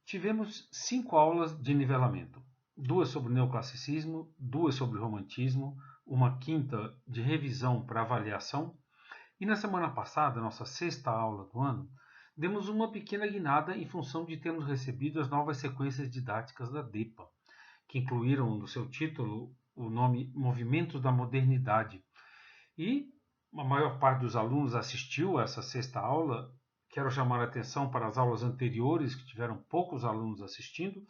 Tivemos 5 aulas de nivelamento, 2 sobre neoclassicismo, 2 sobre romantismo, uma quinta de revisão para avaliação, e na semana passada, nossa 6ª aula do ano, demos uma pequena guinada em função de termos recebido as novas sequências didáticas da DEPA, que incluíram no seu título o nome Movimentos da Modernidade. E a maior parte dos alunos assistiu a essa 6ª aula. Quero chamar a atenção para as aulas anteriores, que tiveram poucos alunos assistindo,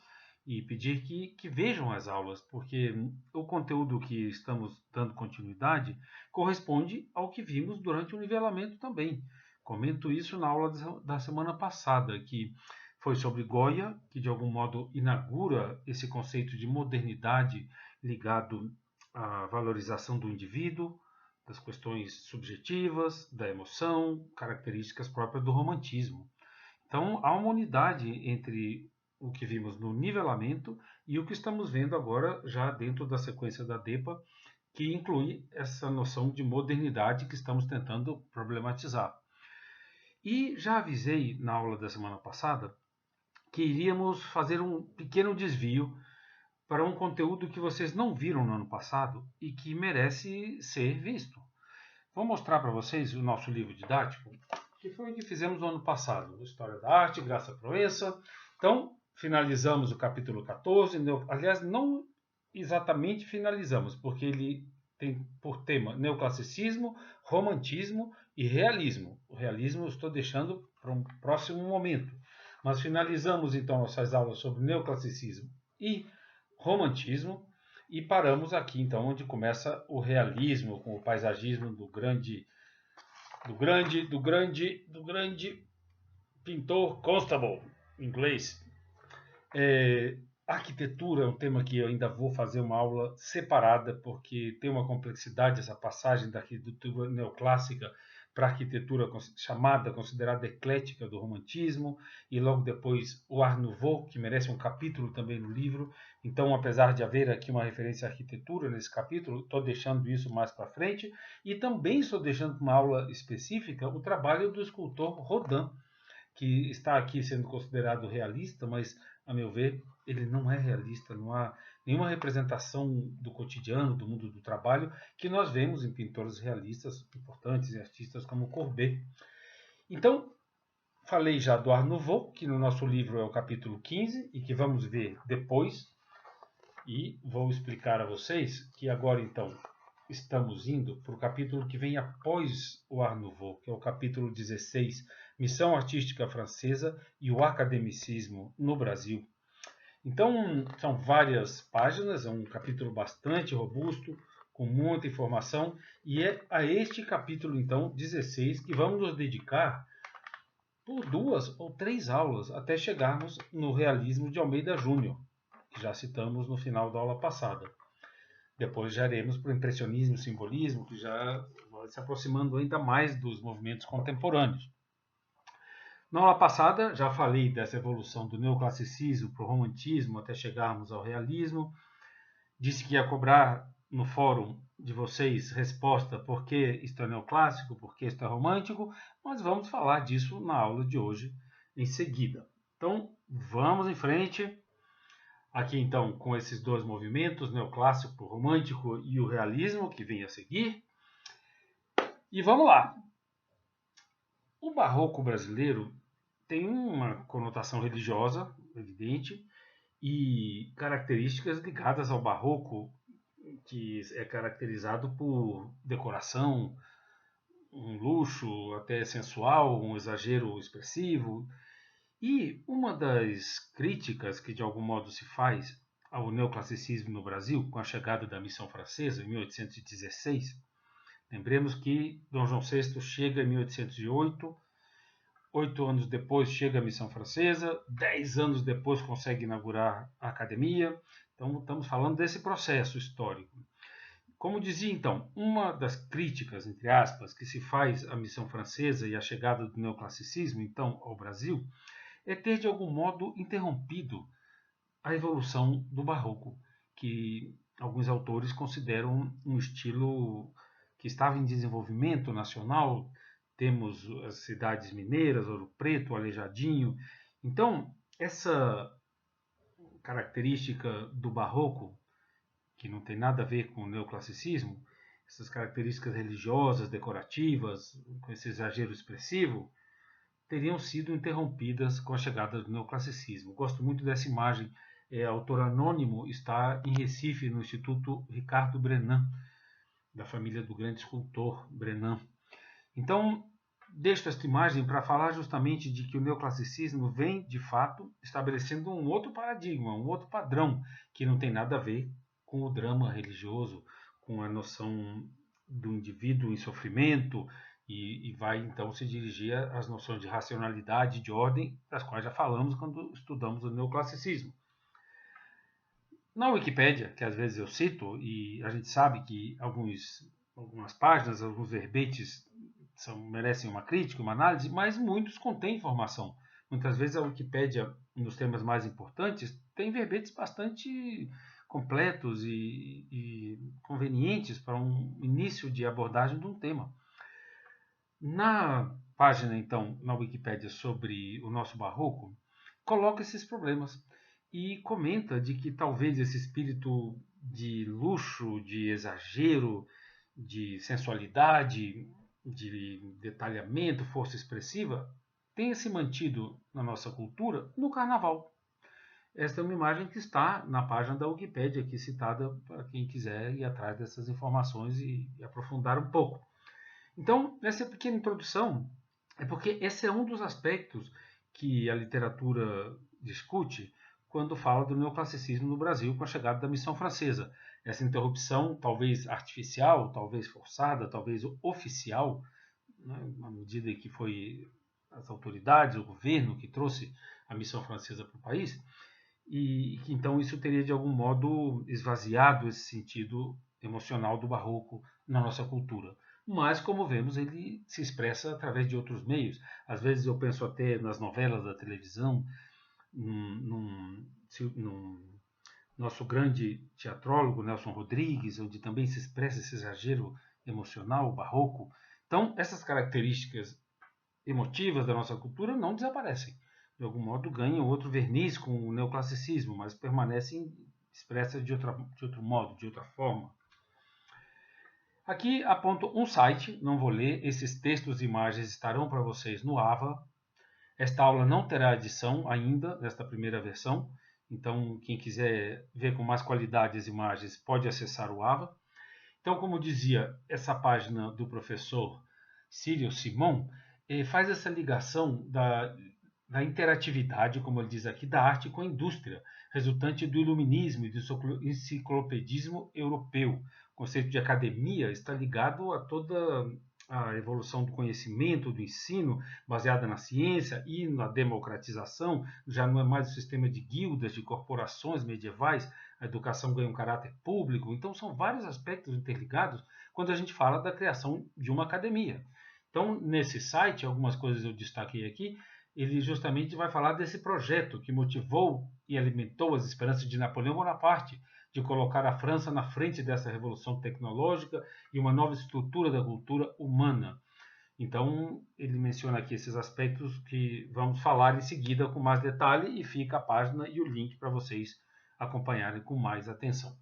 e pedir que vejam as aulas, porque o conteúdo que estamos dando continuidade corresponde ao que vimos durante o nivelamento também. Comento isso na aula da semana passada, que foi sobre Goya, que de algum modo inaugura esse conceito de modernidade ligado à valorização do indivíduo, das questões subjetivas, da emoção, características próprias do romantismo. Então, há uma unidade entre o que vimos no nivelamento e o que estamos vendo agora já dentro da sequência da DEPA, que inclui essa noção de modernidade que estamos tentando problematizar. E já avisei na aula da semana passada que iríamos fazer um pequeno desvio para um conteúdo que vocês não viram no ano passado e que merece ser visto. Vou mostrar para vocês o nosso livro didático, que foi o que fizemos no ano passado, História da Arte, Graça e Proeza. Então, finalizamos o capítulo 14, aliás, não exatamente finalizamos, porque ele tem por tema neoclassicismo, romantismo e realismo. O realismo eu estou deixando para um próximo momento. Mas finalizamos então nossas aulas sobre neoclassicismo e romantismo e paramos aqui então onde começa o realismo, com o paisagismo do grande pintor Constable, inglês. Arquitetura é um tema que eu ainda vou fazer uma aula separada, porque tem uma complexidade essa passagem da arquitetura neoclássica para a arquitetura considerada eclética do romantismo, e logo depois o Art Nouveau, que merece um capítulo também no livro. Então, apesar de haver aqui uma referência à arquitetura nesse capítulo, estou deixando isso mais para frente, e também estou deixando uma aula específica o trabalho do escultor Rodin, que está aqui sendo considerado realista, mas, a meu ver, ele não é realista. Não há nenhuma representação do cotidiano, do mundo do trabalho, que nós vemos em pintores realistas importantes e artistas como Courbet. Então, falei já do Art Nouveau, que no nosso livro é o capítulo 15 e que vamos ver depois. E vou explicar a vocês que agora, então, estamos indo para o capítulo que vem após o Art Nouveau, que é o capítulo 16, Missão Artística Francesa e o Academicismo no Brasil. Então, são várias páginas, é um capítulo bastante robusto, com muita informação, e é a este capítulo, então, 16, que vamos nos dedicar por 2 ou 3 aulas, até chegarmos no realismo de Almeida Júnior, que já citamos no final da aula passada. Depois já iremos para o impressionismo e simbolismo, que já vai se aproximando ainda mais dos movimentos contemporâneos. Na aula passada já falei dessa evolução do neoclassicismo para o romantismo até chegarmos ao realismo. Disse que ia cobrar no fórum de vocês resposta por que isto é neoclássico, por que isto é romântico, mas vamos falar disso na aula de hoje em seguida. Então vamos em frente. Aqui então com esses 2 movimentos, neoclássico, romântico e o realismo, que vem a seguir. E vamos lá. O barroco brasileiro tem uma conotação religiosa, evidente, e características ligadas ao barroco, que é caracterizado por decoração, um luxo até sensual, um exagero expressivo. E uma das críticas que de algum modo se faz ao neoclassicismo no Brasil, com a chegada da missão francesa em 1816, lembremos que Dom João VI chega em 1808, 8 anos depois chega a missão francesa, 10 anos depois consegue inaugurar a academia. Então estamos falando desse processo histórico. Como dizia então, uma das críticas, entre aspas, que se faz à missão francesa e à chegada do neoclassicismo então ao Brasil é ter de algum modo interrompido a evolução do barroco, que alguns autores consideram um estilo que estava em desenvolvimento nacional. Temos as cidades mineiras, Ouro Preto, Aleijadinho. Então, Essa característica do barroco, que não tem nada a ver com o neoclassicismo, essas características religiosas, decorativas, com esse exagero expressivo, teriam sido interrompidas com a chegada do neoclassicismo. Gosto muito dessa imagem. Autor anônimo, está em Recife, no Instituto Ricardo Brenan, da família do grande escultor Brenan. Então, deixo esta imagem para falar justamente de que o neoclassicismo vem, de fato, estabelecendo um outro paradigma, um outro padrão, que não tem nada a ver com o drama religioso, com a noção do indivíduo em sofrimento, e vai então se dirigir às noções de racionalidade e de ordem, das quais já falamos quando estudamos o neoclassicismo. Na Wikipédia, que às vezes eu cito, e a gente sabe que algumas páginas, alguns verbetes merecem uma crítica, uma análise, mas muitos contêm informação. Muitas vezes a Wikipédia, nos temas mais importantes, tem verbetes bastante completos e convenientes para um início de abordagem de um tema. Na página, então, na Wikipédia sobre o nosso barroco, coloca esses problemas e comenta de que talvez esse espírito de luxo, de exagero, de sensualidade, de detalhamento, força expressiva, tenha se mantido na nossa cultura no carnaval. Esta é uma imagem que está na página da Wikipédia, aqui citada para quem quiser ir atrás dessas informações e aprofundar um pouco. Então, essa pequena introdução é porque esse é um dos aspectos que a literatura discute quando fala do neoclassicismo no Brasil com a chegada da missão francesa. Essa interrupção, talvez artificial, talvez forçada, talvez oficial, né, na medida que foi as autoridades, o governo que trouxe a missão francesa para o país, e que então isso teria de algum modo esvaziado esse sentido emocional do barroco na nossa cultura. Mas, como vemos, ele se expressa através de outros meios. Às vezes eu penso até nas novelas da televisão, num nosso grande teatrólogo Nelson Rodrigues, onde também se expressa esse exagero emocional, barroco. Então, essas características emotivas da nossa cultura não desaparecem. De algum modo ganham outro verniz com o neoclassicismo, mas permanecem expressas de outro modo, de outra forma. Aqui aponto um site, não vou ler, esses textos e imagens estarão para vocês no AVA. Esta aula não terá edição ainda, nesta primeira versão, então quem quiser ver com mais qualidade as imagens pode acessar o AVA. Então, como dizia, essa página do professor Círio Simon faz essa ligação da interatividade, como ele diz aqui, da arte com a indústria, resultante do iluminismo e do enciclopedismo europeu. O conceito de academia está ligado a toda a evolução do conhecimento, do ensino, baseada na ciência e na democratização. Já não é mais o sistema de guildas, de corporações medievais, a educação ganha um caráter público. Então, são vários aspectos interligados quando a gente fala da criação de uma academia. Então, nesse site, algumas coisas eu destaquei aqui, ele justamente vai falar desse projeto que motivou e alimentou as esperanças de Napoleão Bonaparte de colocar a França na frente dessa revolução tecnológica e uma nova estrutura da cultura humana. Então, ele menciona aqui esses aspectos que vamos falar em seguida com mais detalhe, e fica a página e o link para vocês acompanharem com mais atenção.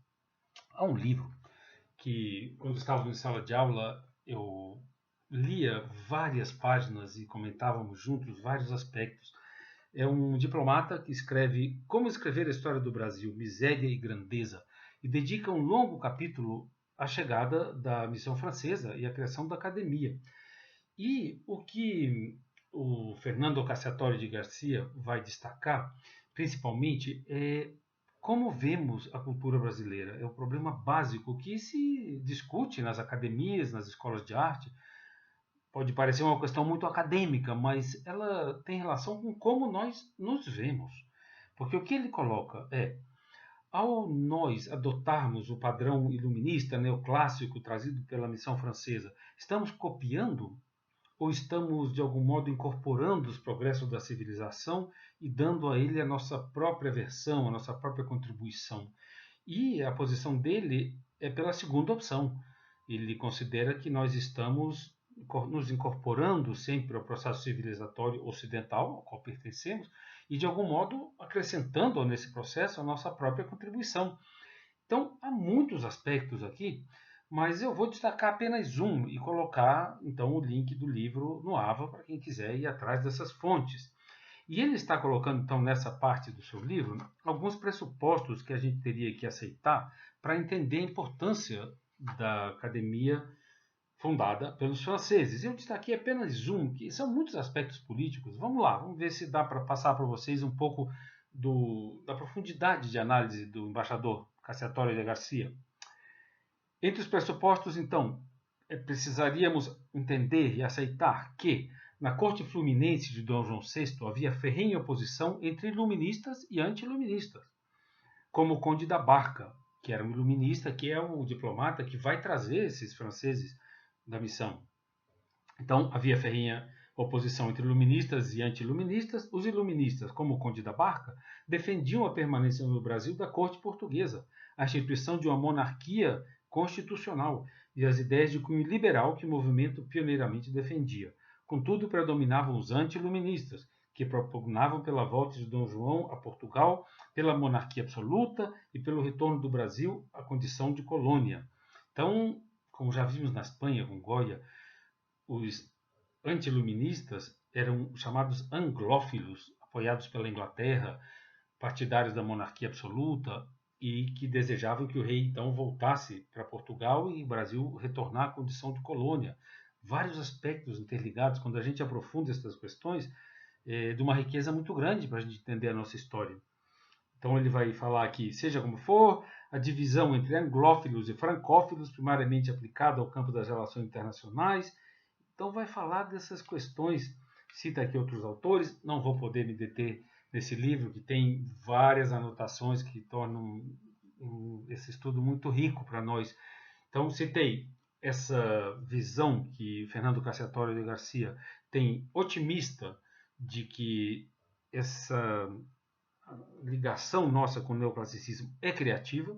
Há um livro que, quando estávamos em sala de aula, eu lia várias páginas e comentávamos juntos vários aspectos. É um diplomata que escreve Como Escrever a História do Brasil, Miséria e Grandeza, e dedica um longo capítulo à chegada da missão francesa e à criação da academia. E o que o Fernando Cassiatore de Garcia vai destacar, principalmente, é como vemos a cultura brasileira. É um problema básico que se discute nas academias, nas escolas de arte. Pode parecer uma questão muito acadêmica, mas ela tem relação com como nós nos vemos. Porque o que ele coloca é, ao nós adotarmos o padrão iluminista neoclássico trazido pela missão francesa, estamos copiando ou estamos de algum modo incorporando os progressos da civilização e dando a ele a nossa própria versão, a nossa própria contribuição? E a posição dele é pela segunda opção. Ele considera que nós estamos nos incorporando sempre ao processo civilizatório ocidental, ao qual pertencemos, e de algum modo acrescentando nesse processo a nossa própria contribuição. Então, há muitos aspectos aqui, mas eu vou destacar apenas um e colocar então o link do livro no AVA para quem quiser ir atrás dessas fontes. E ele está colocando então nessa parte do seu livro alguns pressupostos que a gente teria que aceitar para entender a importância da academia fundada pelos franceses. Eu destaquei apenas um, que são muitos aspectos políticos. Vamos lá, vamos ver se dá para passar para vocês um pouco da profundidade de análise do embaixador Cassiatore de Garcia. Entre os pressupostos, então, precisaríamos entender e aceitar que na corte fluminense de Dom João VI havia ferrenha oposição entre iluministas e anti-iluministas, como o Conde da Barca, que era um iluminista, que é o diplomata que vai trazer esses franceses da missão. Então, havia ferrenha oposição entre iluministas e anti-iluministas. Os iluministas, como o Conde da Barca, defendiam a permanência no Brasil da corte portuguesa, a instituição de uma monarquia constitucional e as ideias de cunho liberal que o movimento pioneiramente defendia. Contudo, predominavam os anti-iluministas, que propugnavam pela volta de Dom João a Portugal, pela monarquia absoluta e pelo retorno do Brasil à condição de colônia. Então, como já vimos na Espanha com Goya, os anti-iluministas eram chamados anglófilos, apoiados pela Inglaterra, partidários da monarquia absoluta e que desejavam que o rei então voltasse para Portugal e o Brasil retornar à condição de colônia. Vários aspectos interligados, quando a gente aprofunda essas questões, de uma riqueza muito grande para a gente entender a nossa história. Então ele vai falar aqui, seja como for, a divisão entre anglófilos e francófilos, primariamente aplicada ao campo das relações internacionais. Então vai falar dessas questões, cita aqui outros autores, não vou poder me deter nesse livro, que tem várias anotações que tornam esse estudo muito rico para nós. Então citei essa visão que Fernando Cassiatore de Garcia tem otimista de que essa ligação nossa com o neoclassicismo é criativa,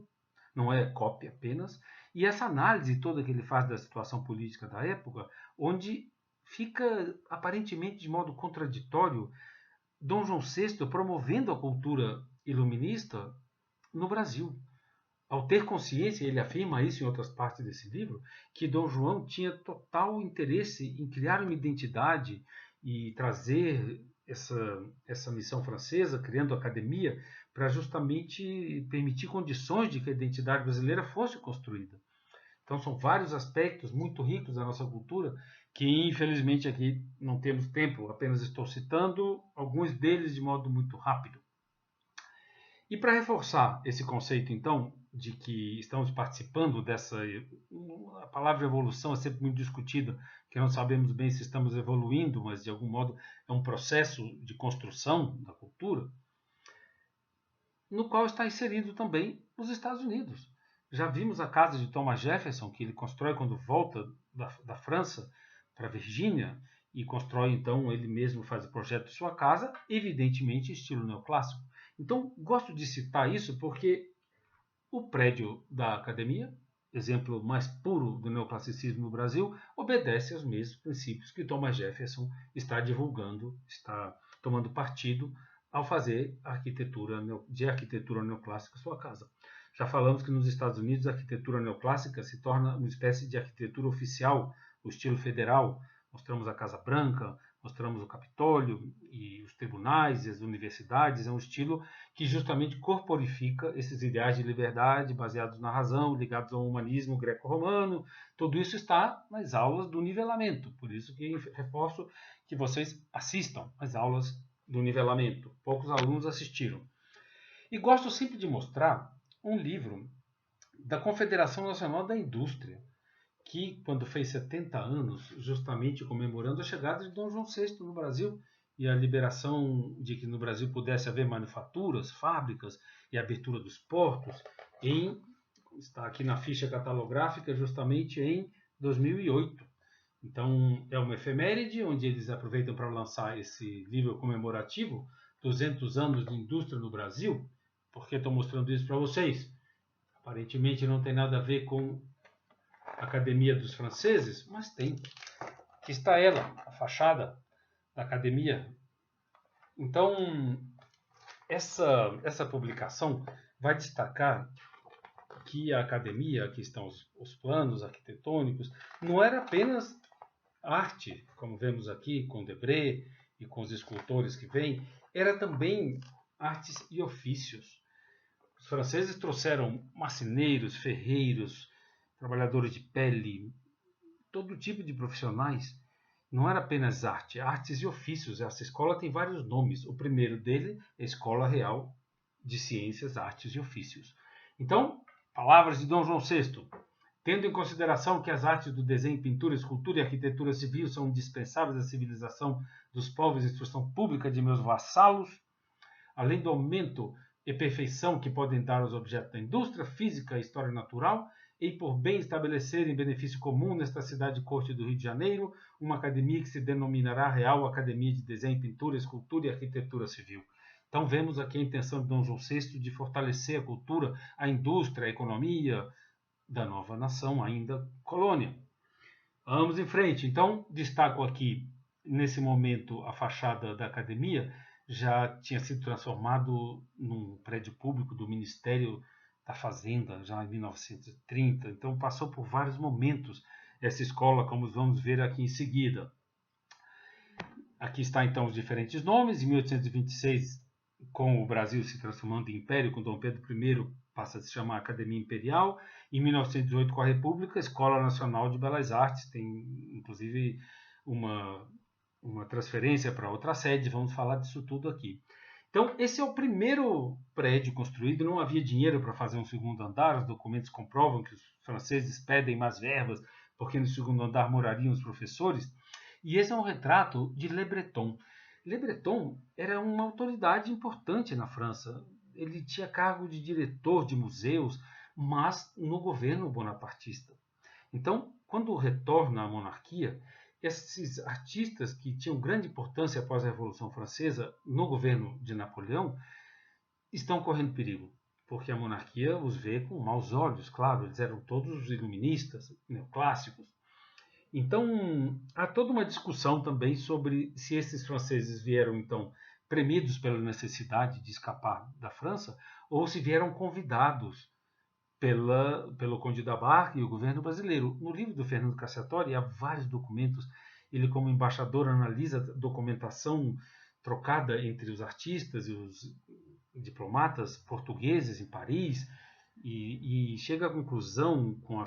não é cópia apenas, e essa análise toda que ele faz da situação política da época, onde fica aparentemente de modo contraditório Dom João VI promovendo a cultura iluminista no Brasil. Ao ter consciência, ele afirma isso em outras partes desse livro, que Dom João tinha total interesse em criar uma identidade e trazer essa missão francesa, criando a academia, para justamente permitir condições de que a identidade brasileira fosse construída. Então são vários aspectos muito ricos da nossa cultura que infelizmente aqui não temos tempo, apenas estou citando alguns deles de modo muito rápido. E para reforçar esse conceito, então, de que estamos participando dessa... A palavra evolução é sempre muito discutida, que não sabemos bem se estamos evoluindo, mas de algum modo é um processo de construção da cultura, no qual está inserido também os Estados Unidos. Já vimos a casa de Thomas Jefferson, que ele constrói quando volta da França para a Virgínia, e constrói então, ele mesmo faz o projeto de sua casa, evidentemente estilo neoclássico. Então, gosto de citar isso porque o prédio da academia, exemplo mais puro do neoclassicismo no Brasil, obedece aos mesmos princípios que Thomas Jefferson está divulgando, está tomando partido ao fazer a arquitetura neoclássica sua casa. Já falamos que nos Estados Unidos a arquitetura neoclássica se torna uma espécie de arquitetura oficial, o estilo federal. Mostramos a Casa Branca, mostramos o Capitólio e os tribunais e as universidades. É um estilo que justamente corporifica esses ideais de liberdade baseados na razão, ligados ao humanismo greco-romano. Tudo isso está nas aulas do nivelamento. Por isso que reforço que vocês assistam às aulas do nivelamento. Poucos alunos assistiram. E gosto sempre de mostrar um livro da Confederação Nacional da Indústria, que, quando fez 70 anos, justamente comemorando a chegada de Dom João VI no Brasil e a liberação de que no Brasil pudesse haver manufaturas, fábricas e a abertura dos portos, está aqui na ficha catalográfica, justamente em 2008. Então, é uma efeméride onde eles aproveitam para lançar esse livro comemorativo, 200 anos de indústria no Brasil. Por que estou mostrando isso para vocês? Aparentemente não tem nada a ver com a Academia dos Franceses, mas tem. Aqui está ela, a fachada da academia. Então, essa publicação vai destacar que a academia, aqui estão os planos arquitetônicos, não era apenas arte, como vemos aqui com Debré e com os escultores que vêm, era também artes e ofícios. Os franceses trouxeram marceneiros, ferreiros, trabalhadores de pele, todo tipo de profissionais. Não era apenas arte, artes e ofícios. Essa escola tem vários nomes. O primeiro dele é a Escola Real de Ciências, Artes e Ofícios. Então, palavras de Dom João VI. Tendo em consideração que as artes do desenho, pintura, escultura e arquitetura civil são indispensáveis à civilização dos povos e instrução pública de meus vassalos, além do aumento e perfeição que podem dar aos objetos da indústria, física e história natural, e por bem estabelecer em benefício comum nesta cidade-corte do Rio de Janeiro, uma academia que se denominará Real Academia de Desenho, Pintura, Escultura e Arquitetura Civil. Então vemos aqui a intenção de Dom João VI de fortalecer a cultura, a indústria, a economia da nova nação, ainda colônia. Vamos em frente. Então, destaco aqui, nesse momento, a fachada da academia já tinha sido transformado num prédio público do Ministério da Fazenda, já em 1930. Então, passou por vários momentos essa escola, como vamos ver aqui em seguida. Aqui está, então, os diferentes nomes. Em 1826, com o Brasil se transformando em império, com Dom Pedro I, passa a se chamar Academia Imperial. Em 1918, com a República, Escola Nacional de Belas Artes. Tem, inclusive, uma transferência para outra sede. Vamos falar disso tudo aqui. Então, esse é o primeiro prédio construído. Não havia dinheiro para fazer um segundo andar. Os documentos comprovam que os franceses pedem mais verbas, porque no segundo andar morariam os professores. E esse é um retrato de Le Breton. Le Breton era uma autoridade importante na França. Ele tinha cargo de diretor de museus, mas no governo bonapartista. Então, quando retorna à monarquia, esses artistas que tinham grande importância após a Revolução Francesa no governo de Napoleão estão correndo perigo, porque a monarquia os vê com maus olhos, claro, eles eram todos iluministas, neoclássicos. Então, há toda uma discussão também sobre se esses franceses vieram, então, premidos pela necessidade de escapar da França, ou se vieram convidados pelo Conde da Barca e o governo brasileiro. No livro do Fernando Cassiatori há vários documentos. Ele, como embaixador, analisa a documentação trocada entre os artistas e os diplomatas portugueses em Paris e chega à conclusão, com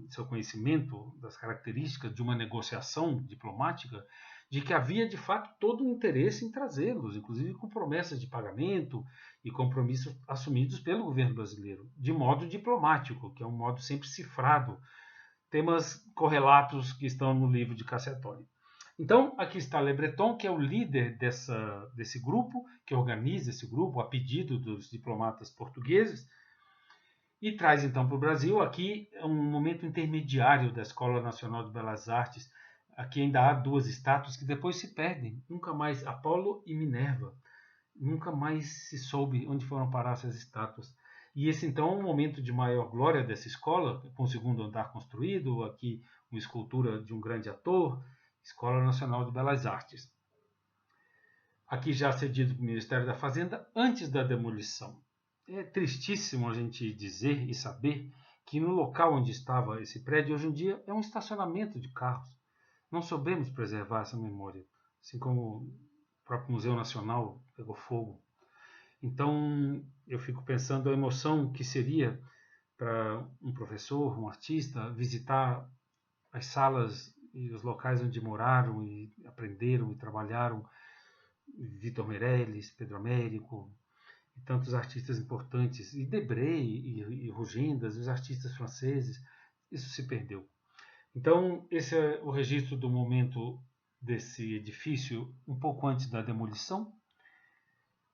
seu conhecimento das características de uma negociação diplomática, de que havia de fato todo um interesse em trazê-los, inclusive com promessas de pagamento e compromissos assumidos pelo governo brasileiro, de modo diplomático, que é um modo sempre cifrado, temas correlatos que estão no livro de Cassiatori. Então, aqui está Le Breton, que é o líder desse grupo, que organiza esse grupo a pedido dos diplomatas portugueses, e traz então para o Brasil, aqui um momento intermediário da Escola Nacional de Belas Artes. Aqui ainda há duas estátuas que depois se perdem, nunca mais, Apolo e Minerva, nunca mais se soube onde foram parar essas estátuas. E esse então é um momento de maior glória dessa escola, com o segundo andar construído, aqui uma escultura de um grande ator, Escola Nacional de Belas Artes. Aqui já cedido para o Ministério da Fazenda antes da demolição. É tristíssimo a gente dizer e saber que no local onde estava esse prédio, hoje em dia, é um estacionamento de carros. Não soubemos preservar essa memória, assim como o próprio Museu Nacional pegou fogo. Então, eu fico pensando a emoção que seria para um professor, um artista, visitar as salas e os locais onde moraram e aprenderam e trabalharam Vitor Meirelles, Pedro Américo, e tantos artistas importantes, e Debré e Rugendas, os artistas franceses. Isso se perdeu. Então, esse é o registro do momento desse edifício um pouco antes da demolição.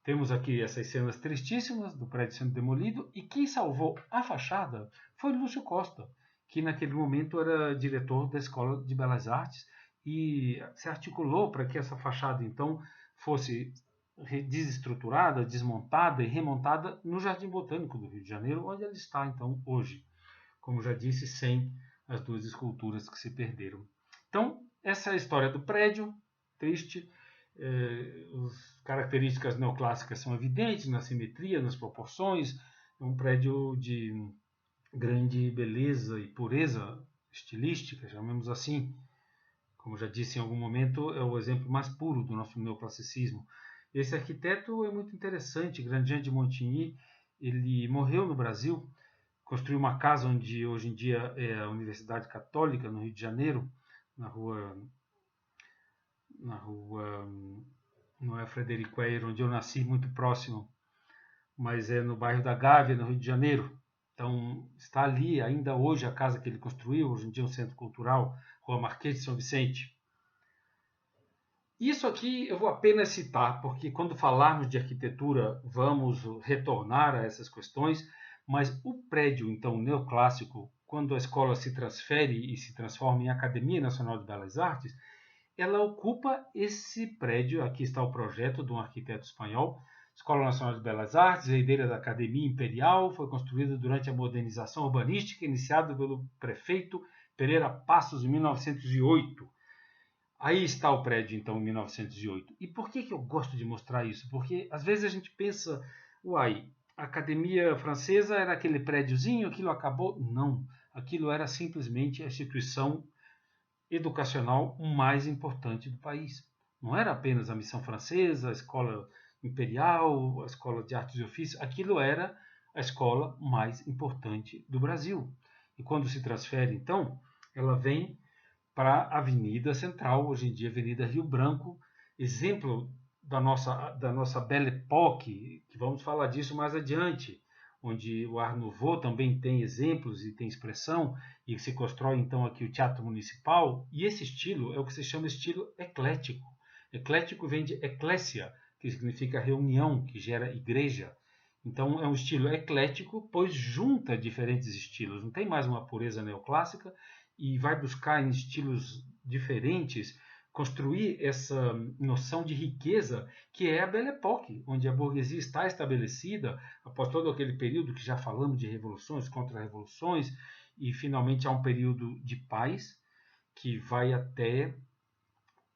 Temos aqui essas cenas tristíssimas do prédio sendo demolido, e quem salvou a fachada foi Lúcio Costa, que naquele momento era diretor da Escola de Belas Artes e se articulou para que essa fachada então fosse desestruturada, desmontada e remontada no Jardim Botânico do Rio de Janeiro, onde ela está então hoje, como já disse, sem as duas esculturas que se perderam. Então, essa é a história do prédio, triste. As características neoclássicas são evidentes na simetria, nas proporções. É um prédio de grande beleza e pureza estilística, chamemos assim. Como já disse em algum momento, é o exemplo mais puro do nosso neoclassicismo. Esse arquiteto é muito interessante, Grandjean de Montigny. Ele morreu no Brasil, construiu uma casa onde hoje em dia é a Universidade Católica, no Rio de Janeiro, na rua não é Frederico Eyre, onde eu nasci, muito próximo, mas é no bairro da Gávea, no Rio de Janeiro. Então, está ali ainda hoje a casa que ele construiu, hoje em dia é um centro cultural, Rua Marquês de São Vicente. Isso aqui eu vou apenas citar, porque quando falarmos de arquitetura vamos retornar a essas questões, mas o prédio, então, neoclássico, quando a escola se transfere e se transforma em Academia Nacional de Belas Artes, ela ocupa esse prédio. Aqui está o projeto de um arquiteto espanhol. Escola Nacional de Belas Artes, herdeira da Academia Imperial, foi construída durante a modernização urbanística iniciada pelo prefeito Pereira Passos em 1908. Aí está o prédio, então, em 1908. E por que eu gosto de mostrar isso? Porque às vezes a gente pensa, uai, a Academia Francesa era aquele prédiozinho, aquilo acabou? Não, aquilo era simplesmente a instituição educacional mais importante do país. Não era apenas a missão francesa, a escola imperial, a escola de artes e ofícios, aquilo era a escola mais importante do Brasil. E quando se transfere, então, ela vem para a Avenida Central, hoje em dia Avenida Rio Branco, exemplo da nossa Belle Époque, que vamos falar disso mais adiante, onde o Art Nouveau também tem exemplos e tem expressão, e se constrói então aqui o Teatro Municipal, e esse estilo é o que se chama estilo eclético. Eclético vem de eclésia, que significa reunião, que gera igreja. Então é um estilo eclético, pois junta diferentes estilos, não tem mais uma pureza neoclássica, e vai buscar em estilos diferentes construir essa noção de riqueza que é a Belle Époque, onde a burguesia está estabelecida após todo aquele período que já falamos de revoluções, contra-revoluções, e finalmente há um período de paz que vai até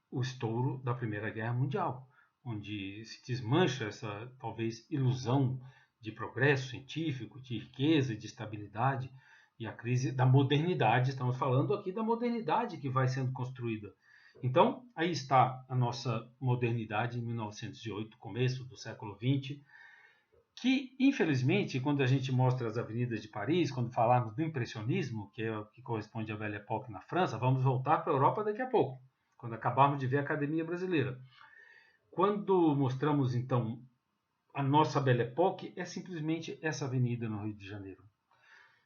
o estouro da Primeira Guerra Mundial, onde se desmancha essa talvez ilusão de progresso científico, de riqueza e de estabilidade, e a crise da modernidade. Estamos falando aqui da modernidade que vai sendo construída. Então, aí está a nossa modernidade em 1908, começo do século XX, que, infelizmente, quando a gente mostra as avenidas de Paris, quando falarmos do impressionismo, que é o que corresponde à Belle Époque na França, vamos voltar para a Europa daqui a pouco, quando acabarmos de ver a Academia Brasileira. Quando mostramos, então, a nossa Belle Époque, é simplesmente essa avenida no Rio de Janeiro.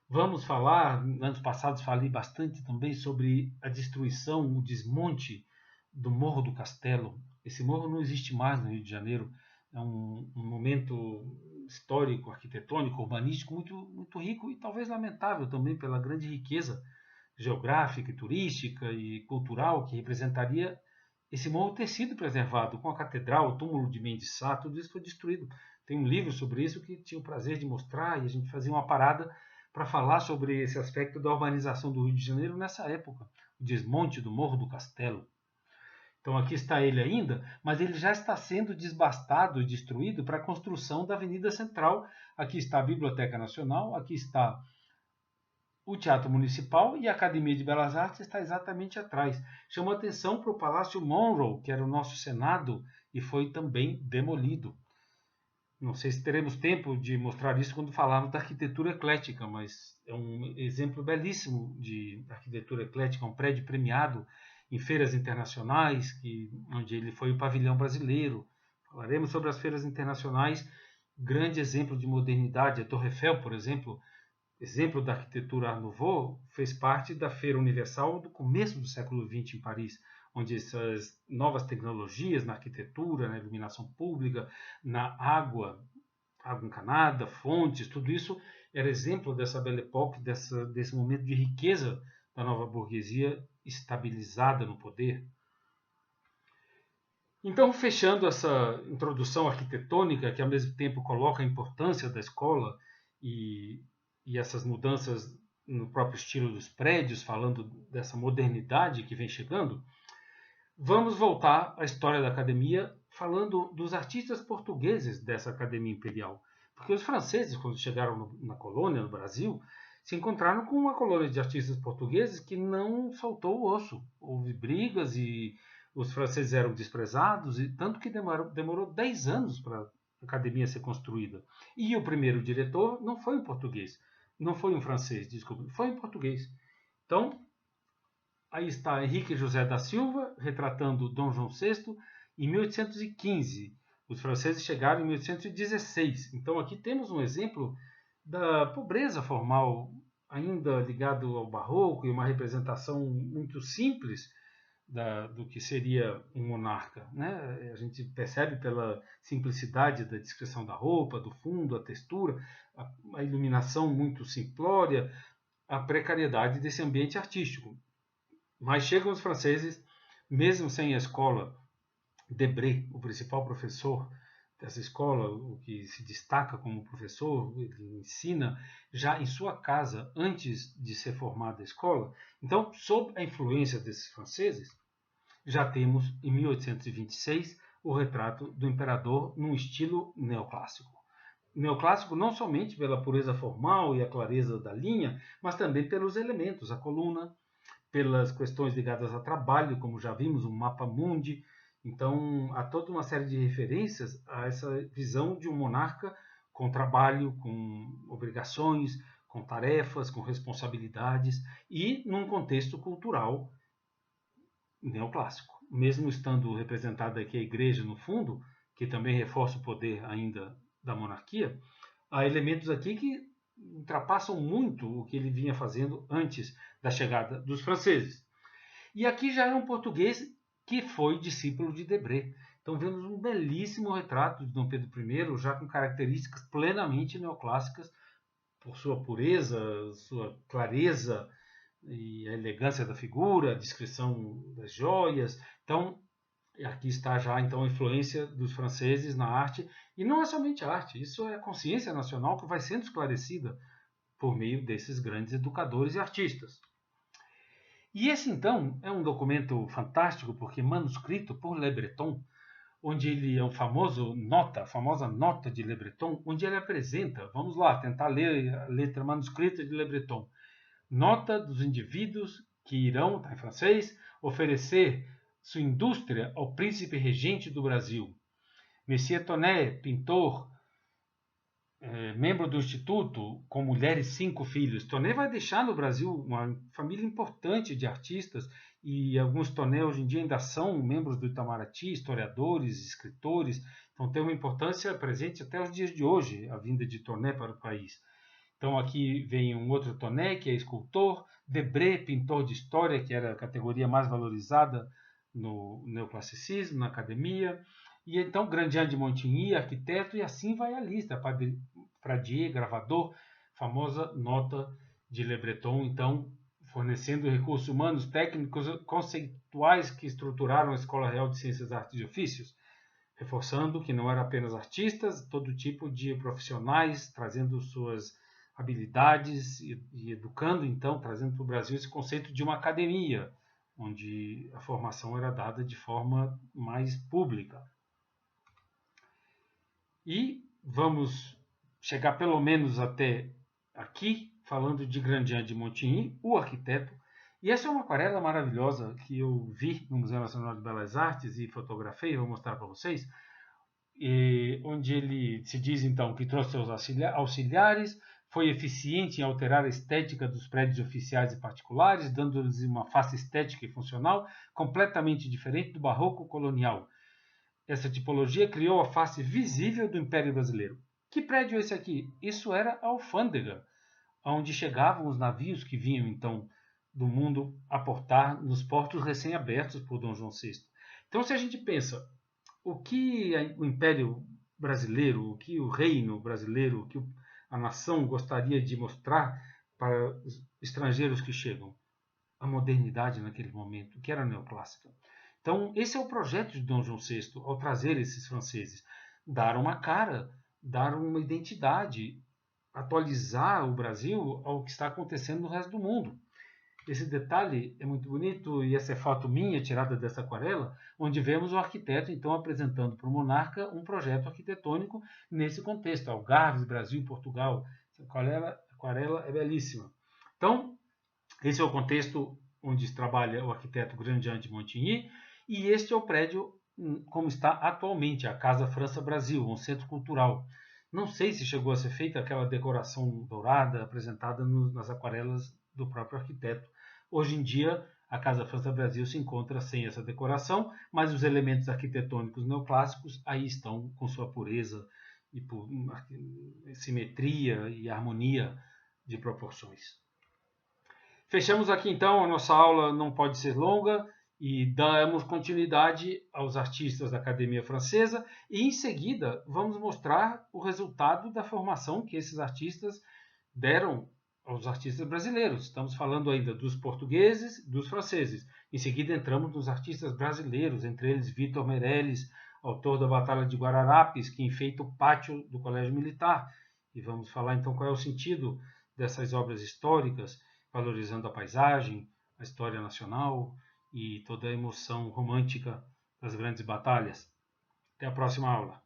Vamos falar, anos passados falei bastante também sobre a destruição, o desmonte do Morro do Castelo. Esse morro não existe mais no Rio de Janeiro. É um momento histórico, arquitetônico, urbanístico muito rico e talvez lamentável também pela grande riqueza geográfica, turística e cultural que representaria esse morro ter sido preservado, com a catedral, o túmulo de Mendes Sá, tudo isso foi destruído. Tem um livro sobre isso que tinha o prazer de mostrar, e a gente fazia uma parada para falar sobre esse aspecto da urbanização do Rio de Janeiro nessa época, o desmonte do Morro do Castelo. Então aqui está ele ainda, mas ele já está sendo desbastado e destruído para a construção da Avenida Central. Aqui está a Biblioteca Nacional, aqui está o Teatro Municipal, e a Academia de Belas Artes está exatamente atrás. Chamou atenção para o Palácio Monroe, que era o nosso Senado, e foi também demolido. Não sei se teremos tempo de mostrar isso quando falarmos da arquitetura eclética, mas é um exemplo belíssimo de arquitetura eclética, um prédio premiado em feiras internacionais, onde ele foi o pavilhão brasileiro. Falaremos sobre as feiras internacionais, grande exemplo de modernidade. A Torre Eiffel, por exemplo, exemplo da arquitetura Art Nouveau, fez parte da Feira Universal do começo do século XX em Paris, onde essas novas tecnologias na arquitetura, na iluminação pública, na água encanada, fontes, tudo isso era exemplo dessa Belle Époque, desse momento de riqueza da nova burguesia estabilizada no poder. Então, fechando essa introdução arquitetônica, que ao mesmo tempo coloca a importância da escola e essas mudanças no próprio estilo dos prédios, falando dessa modernidade que vem chegando, vamos voltar à história da academia falando dos artistas portugueses dessa academia imperial. Porque os franceses, quando chegaram na colônia, no Brasil, se encontraram com uma colônia de artistas portugueses que não soltou o osso. Houve brigas e os franceses eram desprezados, e tanto que demorou 10 anos para a academia ser construída. E o primeiro diretor não foi um português, não foi um francês, desculpe, foi um português. Então, aí está Henrique José da Silva, retratando Dom João VI em 1815. Os franceses chegaram em 1816. Então aqui temos um exemplo da pobreza formal, ainda ligado ao barroco, e uma representação muito simples do que seria um monarca. Né? A gente percebe pela simplicidade da descrição da roupa, do fundo, a textura, a iluminação muito simplória, a precariedade desse ambiente artístico. Mas chegam os franceses, mesmo sem a escola, Debré, o principal professor dessa escola, o que se destaca como professor, ele ensina já em sua casa, antes de ser formada a escola. Então, sob a influência desses franceses, já temos, em 1826, o retrato do imperador num estilo neoclássico. Neoclássico não somente pela pureza formal e a clareza da linha, mas também pelos elementos, a coluna, pelas questões ligadas a trabalho, como já vimos, um mapa mundi. Então, há toda uma série de referências a essa visão de um monarca com trabalho, com obrigações, com tarefas, com responsabilidades e num contexto cultural neoclássico. Mesmo estando representada aqui a igreja no fundo, que também reforça o poder ainda da monarquia, há elementos aqui que ultrapassam muito o que ele vinha fazendo antes da chegada dos franceses. E aqui já é um português que foi discípulo de Debré. Então vemos um belíssimo retrato de Dom Pedro I, já com características plenamente neoclássicas, por sua pureza, sua clareza e a elegância da figura, a descrição das joias. Então aqui está já então a influência dos franceses na arte, e não é somente arte, isso é a consciência nacional que vai sendo esclarecida por meio desses grandes educadores e artistas. E esse então é um documento fantástico porque manuscrito por Le Breton, onde ele é a famosa nota de Le Breton, onde ele apresenta, vamos lá, tentar ler a letra manuscrita de Le Breton, nota dos indivíduos que irão, está em francês, oferecer sua indústria ao príncipe regente do Brasil. Monsieur Tonnet, pintor, membro do Instituto, com mulher e 5 filhos. Tonnet vai deixar no Brasil uma família importante de artistas, e alguns Tonnet hoje em dia ainda são membros do Itamaraty, historiadores, escritores. Então tem uma importância presente até os dias de hoje, a vinda de Tonnet para o país. Então aqui vem um outro Tonnet, que é escultor, Debré, pintor de história, que era a categoria mais valorizada no neoclassicismo, na academia, e então Grandjean de Montigny, arquiteto, e assim vai a lista, Pradier, gravador, famosa nota de Le Breton, então fornecendo recursos humanos, técnicos, conceituais que estruturaram a Escola Real de Ciências, Artes e Ofícios, reforçando que não eram apenas artistas, todo tipo de profissionais, trazendo suas habilidades e educando, então, trazendo para o Brasil esse conceito de uma academia, onde a formação era dada de forma mais pública. E vamos chegar pelo menos até aqui, falando de Grandjean de Montigny, o arquiteto. E essa é uma aquarela maravilhosa que eu vi no Museu Nacional de Belas Artes e fotografei, vou mostrar para vocês, onde ele se diz então que trouxe seus auxiliares, foi eficiente em alterar a estética dos prédios oficiais e particulares, dando-lhes uma face estética e funcional completamente diferente do barroco colonial. Essa tipologia criou a face visível do Império Brasileiro. Que prédio é esse aqui? Isso era a alfândega, onde chegavam os navios que vinham então do mundo aportar nos portos recém-abertos por Dom João VI. Então, se a gente pensa o que o Império Brasileiro, o que o reino brasileiro, o que a nação gostaria de mostrar para os estrangeiros que chegam, a modernidade naquele momento, que era neoclássica. Então, esse é o projeto de Dom João VI, ao trazer esses franceses. Dar uma cara, dar uma identidade, atualizar o Brasil ao que está acontecendo no resto do mundo. Esse detalhe é muito bonito e essa é foto minha tirada dessa aquarela, onde vemos o arquiteto então apresentando para o monarca um projeto arquitetônico nesse contexto, Algarves, Brasil, Portugal. Essa aquarela é belíssima. Então, esse é o contexto onde trabalha o arquiteto Grandjean de Montigny e este é o prédio como está atualmente, a Casa França Brasil, um centro cultural. Não sei se chegou a ser feita aquela decoração dourada apresentada nas aquarelas do próprio arquiteto. Hoje em dia, a Casa França Brasil se encontra sem essa decoração, mas os elementos arquitetônicos neoclássicos aí estão com sua pureza e por simetria e harmonia de proporções. Fechamos aqui então, a nossa aula não pode ser longa e damos continuidade aos artistas da Academia Francesa e em seguida vamos mostrar o resultado da formação que esses artistas deram aos artistas brasileiros. Estamos falando ainda dos portugueses, dos franceses. Em seguida entramos nos artistas brasileiros, entre eles Vitor Meirelles, autor da Batalha de Guararapes, que enfeita o pátio do Colégio Militar. E vamos falar então qual é o sentido dessas obras históricas, valorizando a paisagem, a história nacional e toda a emoção romântica das grandes batalhas. Até a próxima aula.